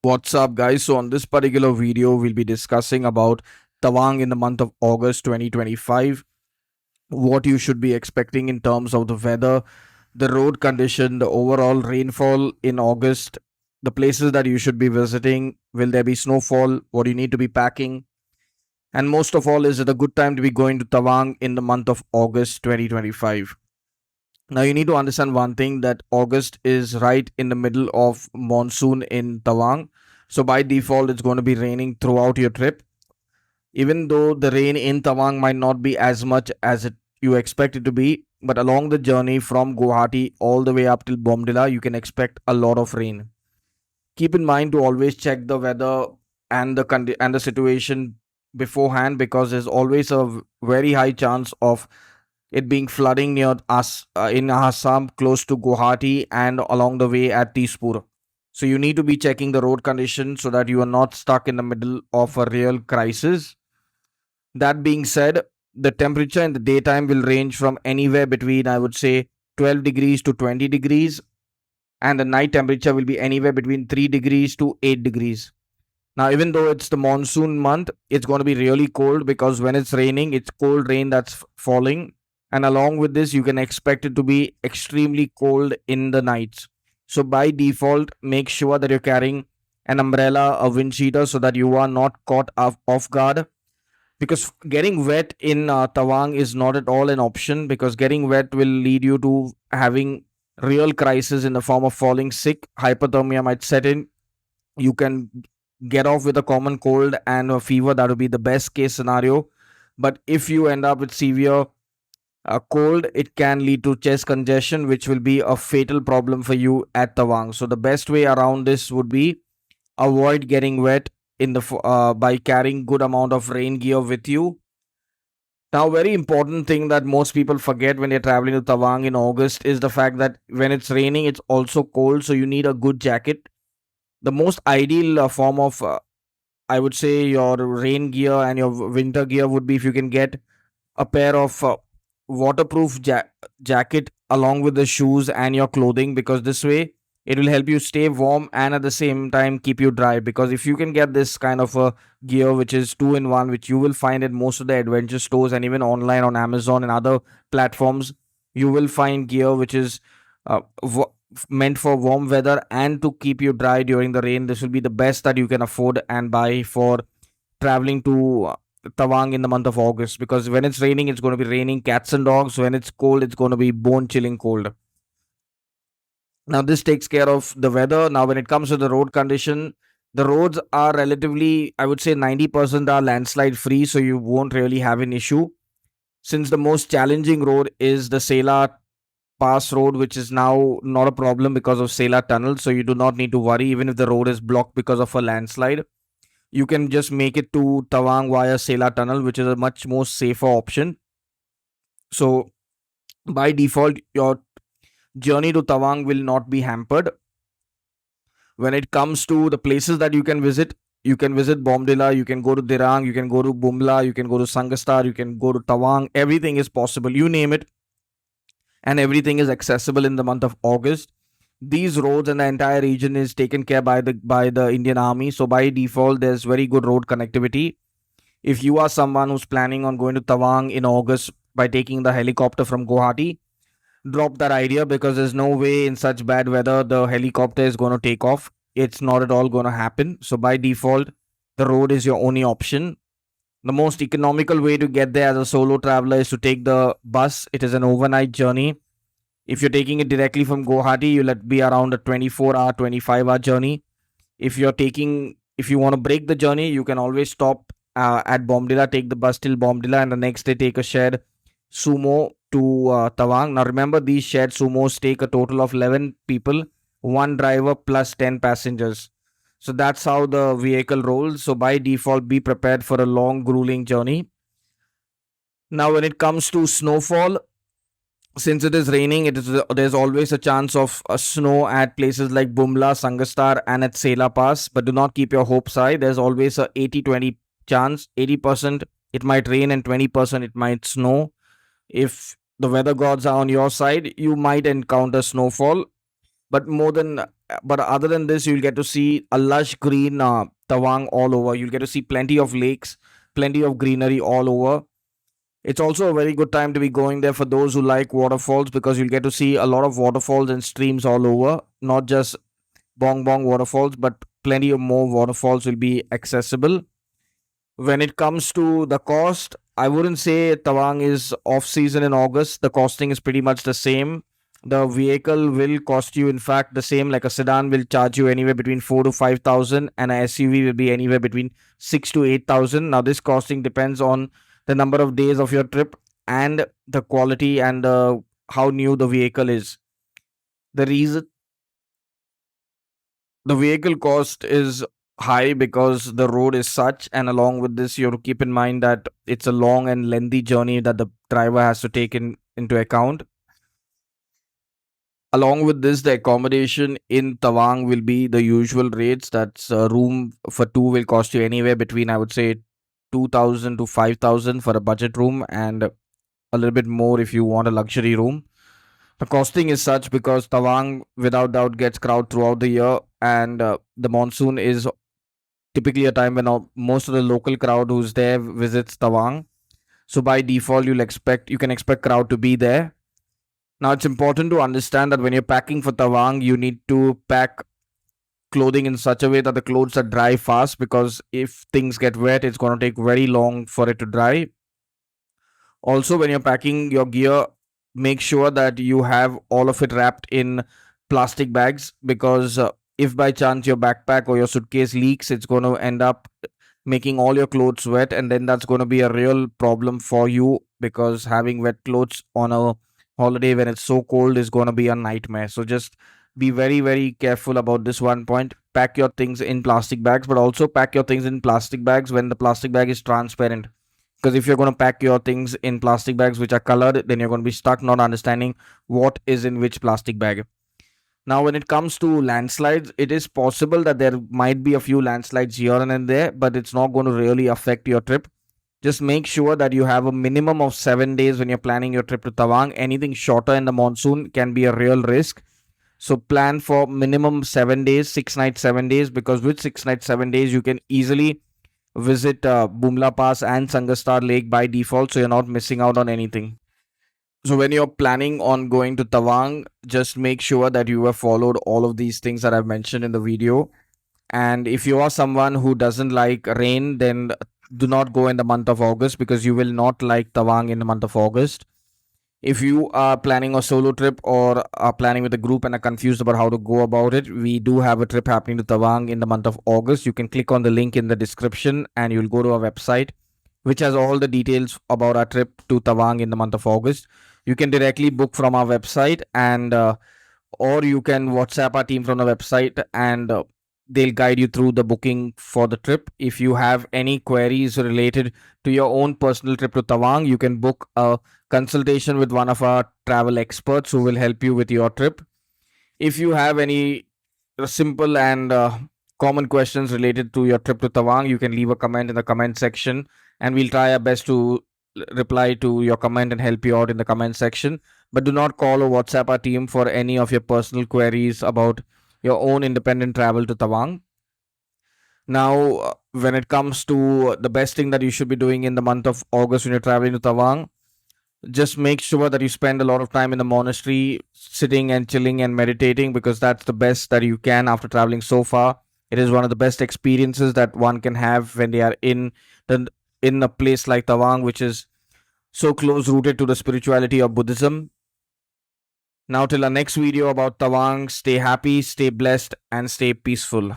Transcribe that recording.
What's up, guys? So, on this particular video, we'll be discussing about Tawang in the month of August 2025, what you should be expecting in terms of the weather, the road condition, the overall rainfall in August, the places that you should be visiting, will there be snowfall, what you need to be packing, and most of all, is it a good time to be going to Tawang in the month of August 2025? Now, you need to understand one thing that August is right in the middle of monsoon in Tawang. So, by default, it's going to be raining throughout your trip. Even though the rain in Tawang might not be as much as you expect it to be, but along the journey from Guwahati all the way up till Bomdila, you can expect a lot of rain. Keep in mind to always check the weather and the situation beforehand, because there's always a very high chance of it being flooding near us in Assam, close to Guwahati, and along the way at Teespur. So you need to be checking the road condition so that you are not stuck in the middle of a real crisis. That being said, the temperature in the daytime will range from anywhere between, I would say, 12 degrees to 20 degrees, and the night temperature will be anywhere between 3 degrees to 8 degrees. Now, even though it's the monsoon month, it's going to be really cold, because when it's raining, it's cold rain that's falling. And along with this, you can expect it to be extremely cold in the nights. So, by default, make sure that you're carrying an umbrella, a wind cheater, so that you are not caught off guard. Because getting wet in Tawang is not at all an option, because getting wet will lead you to having real crisis in the form of falling sick. Hypothermia might set in. You can get off with a common cold and a fever. That would be the best case scenario. But if you end up with severe cold, it can lead to chest congestion, which will be a fatal problem for you at Tawang. So the best way around this would be avoid getting wet by carrying good amount of rain gear with you. Now, very important thing that most people forget when they're traveling to Tawang in August is the fact that when it's raining, it's also cold, so you need a good jacket. The most ideal form of I would say your rain gear and your winter gear would be if you can get a pair of waterproof jacket along with the shoes and your clothing, because this way it will help you stay warm and at the same time keep you dry. Because if you can get this kind of a gear which is two in one, which you will find at most of the adventure stores and even online on Amazon and other platforms, you will find gear which is uh, meant for warm weather and to keep you dry during the rain. This will be the best that you can afford and buy for traveling to Tawang in the month of August, because when it's raining, it's going to be raining cats and dogs. When it's cold, it's going to be bone chilling cold. Now, this takes care of the weather. Now, when it comes to the road condition, the roads are relatively, I would say, 90% are landslide free, so you won't really have an issue. Since the most challenging road is the Sela Pass road, which is now not a problem because of Sela Tunnel, so you do not need to worry even if the road is blocked because of a landslide. You can just make it to Tawang via Sela Tunnel, which is a much more safer option. So, by default, your journey to Tawang will not be hampered. When it comes to the places that you can visit Bomdila, you can go to Dirang, you can go to Bumla, you can go to Sangastar, you can go to Tawang. Everything is possible. You name it, and everything is accessible in the month of August. These roads and the entire region is taken care by the Indian Army. So by default, there's very good road connectivity. If you are someone who's planning on going to Tawang in August by taking the helicopter from Guwahati, drop that idea, because there's no way in such bad weather the helicopter is going to take off. It's not at all going to happen. So by default, the road is your only option. The most economical way to get there as a solo traveler is to take the bus. It is an overnight journey. If you're taking it directly from Guwahati, you'll be around a 24-hour, 25-hour journey. If you want to break the journey, you can always stop at Bomdila, take the bus till Bomdila, and the next day take a shared sumo to Tawang. Now remember, these shared sumos take a total of 11 people, one driver plus 10 passengers. So that's how the vehicle rolls. So by default, be prepared for a long, grueling journey. Now, when it comes to snowfall, since it is raining, there's always a chance of snow at places like Bumla, Sangastar, and at Sela Pass. But do not keep your hopes high. There's always a 80-20 chance. 80% it might rain and 20% it might snow. If the weather gods are on your side, you might encounter snowfall. But more than But other than this, you'll get to see a lush green Tawang all over. You'll get to see plenty of lakes, plenty of greenery all over. It's also a very good time to be going there for those who like waterfalls, because you'll get to see a lot of waterfalls and streams all over, not just Bong Bong waterfalls, but plenty of more waterfalls will be accessible. When it comes to the cost, I wouldn't say Tawang is off season in August. The costing is pretty much the same. The vehicle will cost you, in fact, the same. Like a sedan will charge you anywhere between 4 to 5,000, and a SUV will be anywhere between 6 to 8,000. Now, this costing depends on the number of days of your trip and the quality and how new the vehicle is. The reason the vehicle cost is high because the road is such, and along with this, you have to keep in mind that it's a long and lengthy journey that the driver has to take into account. Along with this, the accommodation in Tawang will be the usual rates. That's a room for two will cost you anywhere between, I would say, 2,000 to 5,000 for a budget room, and a little bit more if you want a luxury room. The costing is such because Tawang, without doubt, gets crowd throughout the year, and the monsoon is typically a time when most of the local crowd who's there visits Tawang. So by default, you can expect crowd to be there. Now it's important to understand that when you're packing for Tawang, you need to pack clothing in such a way that the clothes are dry fast, because if things get wet, it's going to take very long for it to dry. Also, when you're packing your gear, make sure that you have all of it wrapped in plastic bags, because if by chance your backpack or your suitcase leaks, it's going to end up making all your clothes wet, and then that's going to be a real problem for you, because having wet clothes on a holiday when it's so cold is going to be a nightmare. So just be very, very careful about this one point. Pack your things in plastic bags, but also pack your things in plastic bags when the plastic bag is transparent, because if you're going to pack your things in plastic bags which are colored, then you're going to be stuck not understanding what is in which plastic bag. Now, when it comes to landslides, it is possible that there might be a few landslides here and there, but it's not going to really affect your trip. Just make sure that you have a minimum of 7 days when you're planning your trip to Tawang. Anything shorter in the monsoon can be a real risk. So plan for minimum 7 days, 6 nights, 7 days, because with 6 nights, 7 days, you can easily visit Bumla Pass and Sangastar Lake by default, so you're not missing out on anything. So when you're planning on going to Tawang, just make sure that you have followed all of these things that I've mentioned in the video. And if you are someone who doesn't like rain, then do not go in the month of August, because you will not like Tawang in the month of August. If you are planning a solo trip or are planning with a group and are confused about how to go about it, we do have a trip happening to Tawang in the month of August. You can click on the link in the description and you'll go to our website, which has all the details about our trip to Tawang in the month of August. You can directly book from our website, and or you can WhatsApp our team from the website, and they'll guide you through the booking for the trip. If you have any queries related to your own personal trip to Tawang, you can book a consultation with one of our travel experts who will help you with your trip. If you have any simple and common questions related to your trip to Tawang, you can leave a comment in the comment section, and we'll try our best to reply to your comment and help you out in the comment section. But do not call or WhatsApp our team for any of your personal queries about your own independent travel to Tawang. Now, when it comes to the best thing that you should be doing in the month of August when you're traveling to Tawang, just make sure that you spend a lot of time in the monastery, sitting and chilling and meditating, because that's the best that you can after traveling so far. It is one of the best experiences that one can have when they are the in a place like Tawang, which is so close rooted to the spirituality of Buddhism. Now, till our next video about Tawang, stay happy, stay blessed, and stay peaceful.